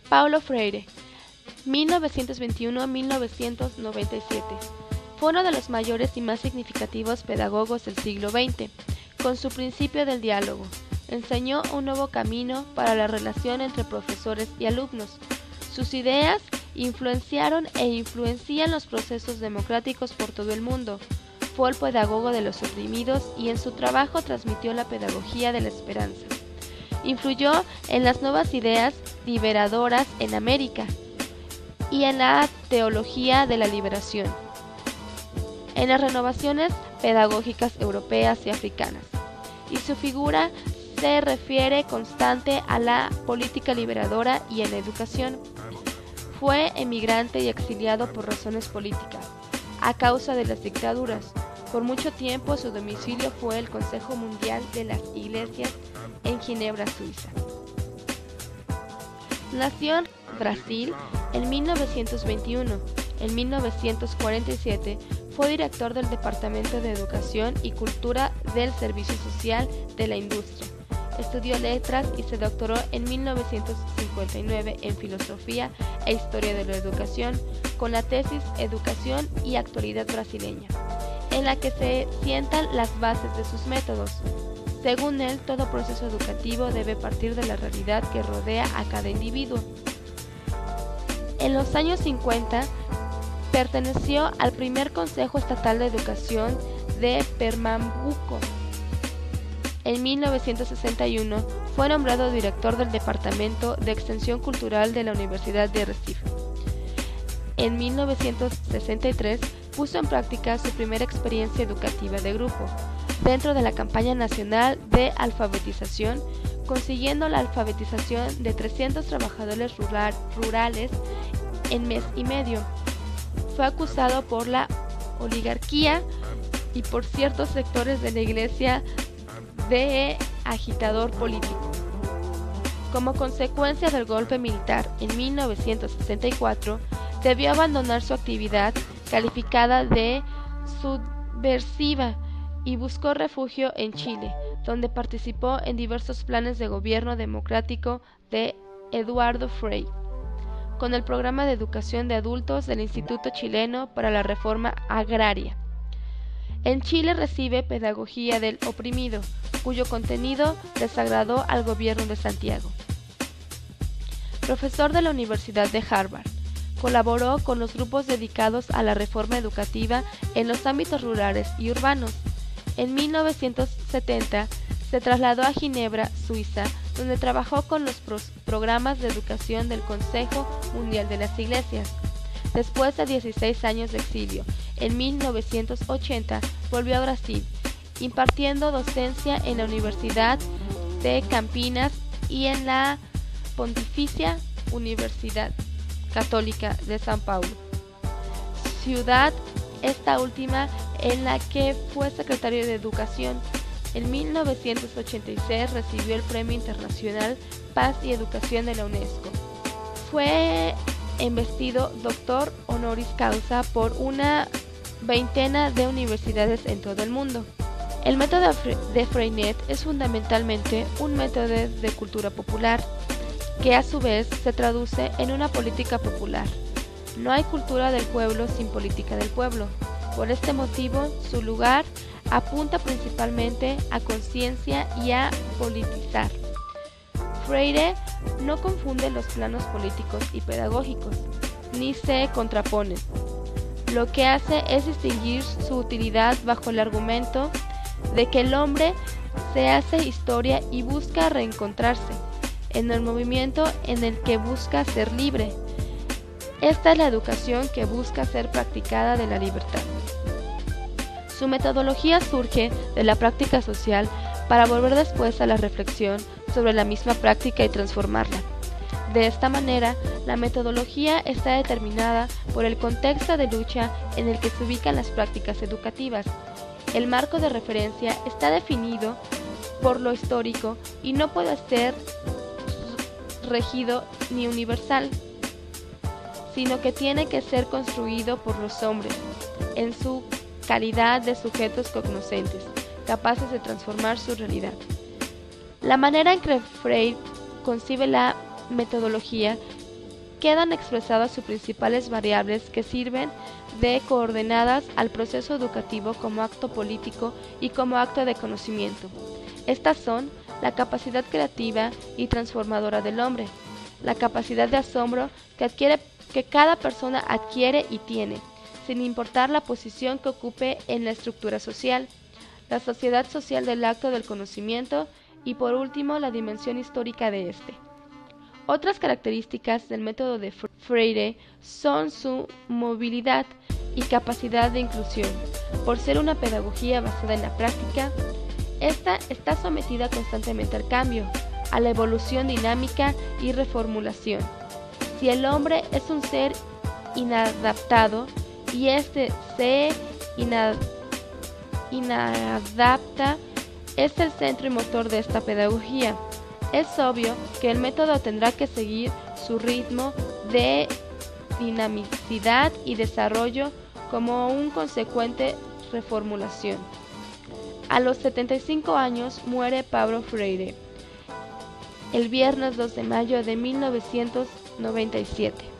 Paulo Freire, 1921-1997. Fue uno de los mayores y más significativos pedagogos del siglo XX. Con su principio del diálogo, enseñó un nuevo camino para la relación entre profesores y alumnos. Sus ideas influenciaron e influencian los procesos democráticos por todo el mundo. Fue el pedagogo de los oprimidos y en su trabajo transmitió la pedagogía de la esperanza. Influyó en las nuevas ideas liberadoras en América y en la teología de la liberación, en las renovaciones pedagógicas europeas y africanas, y su figura se refiere constante a la política liberadora y en la educación. Fue emigrante y exiliado por razones políticas, a causa de las dictaduras. Por mucho tiempo su domicilio fue el Consejo Mundial de las Iglesias en Ginebra, Suiza. Nació en Brasil en 1921. En 1947 fue director del Departamento de Educación y Cultura del Servicio Social de la Industria. Estudió letras y se doctoró en 1959 en Filosofía e Historia de la Educación con la tesis Educación y Actualidad Brasileña, en la que se sientan las bases de sus métodos. Según él, todo proceso educativo debe partir de la realidad que rodea a cada individuo. En los años 50, perteneció al primer Consejo Estatal de Educación de Pernambuco. En 1961 fue nombrado director del Departamento de Extensión Cultural de la Universidad de Recife. En 1963 puso en práctica su primera experiencia educativa de grupo, dentro de la campaña nacional de alfabetización, consiguiendo la alfabetización de 300 trabajadores rurales en mes y medio. Fue acusado por la oligarquía y por ciertos sectores de la Iglesia de agitador político. Como consecuencia del golpe militar en 1964, debió abandonar su actividad calificada de subversiva y buscó refugio en Chile, donde participó en diversos planes de gobierno democrático de Eduardo Frei, con el programa de educación de adultos del Instituto Chileno para la Reforma Agraria. En Chile recibe Pedagogía del Oprimido, cuyo contenido desagradó al gobierno de Santiago. Profesor de la Universidad de Harvard, colaboró con los grupos dedicados a la reforma educativa en los ámbitos rurales y urbanos. En 1970 se trasladó a Ginebra, Suiza, donde trabajó con los programas de educación del Consejo Mundial de las Iglesias. Después de 16 años de exilio, en 1980 volvió a Brasil, impartiendo docencia en la Universidad de Campinas y en la Pontificia Universidad Católica de São Paulo, ciudad esta última en la que fue secretario de Educación. En 1986 recibió el Premio Internacional Paz y Educación de la UNESCO. Fue investido doctor honoris causa por una veintena de universidades en todo el mundo. El método de Freinet es fundamentalmente un método de cultura popular, que a su vez se traduce en una política popular. No hay cultura del pueblo sin política del pueblo. Por este motivo, su lugar apunta principalmente a conciencia y a politizar. Freire no confunde los planos políticos y pedagógicos, ni se contraponen. Lo que hace es distinguir su utilidad bajo el argumento de que el hombre se hace historia y busca reencontrarse en el movimiento en el que busca ser libre. Esta es la educación que busca ser practicada de la libertad. Su metodología surge de la práctica social para volver después a la reflexión sobre la misma práctica y transformarla. De esta manera, la metodología está determinada por el contexto de lucha en el que se ubican las prácticas educativas. El marco de referencia está definido por lo histórico y no puede ser regido ni universal, sino que tiene que ser construido por los hombres, en su calidad de sujetos cognoscentes, capaces de transformar su realidad. La manera en que Freire concibe la metodología quedan expresadas sus principales variables que sirven de coordenadas al proceso educativo como acto político y como acto de conocimiento. Estas son la capacidad creativa y transformadora del hombre, la capacidad de asombro que cada persona adquiere y tiene, sin importar la posición que ocupe en la estructura social, la sociedad social del acto del conocimiento y, por último, la dimensión histórica de este. Otras características del método de Freire son su movilidad y capacidad de inclusión. Por ser una pedagogía basada en la práctica, esta está sometida constantemente al cambio, a la evolución dinámica y reformulación. Si el hombre es un ser inadaptado y este se inadapta, es el centro y motor de esta pedagogía. Es obvio que el método tendrá que seguir su ritmo de dinamicidad y desarrollo como un consecuente reformulación. A los 75 años muere Pablo Freire, el viernes 2 de mayo de 1997.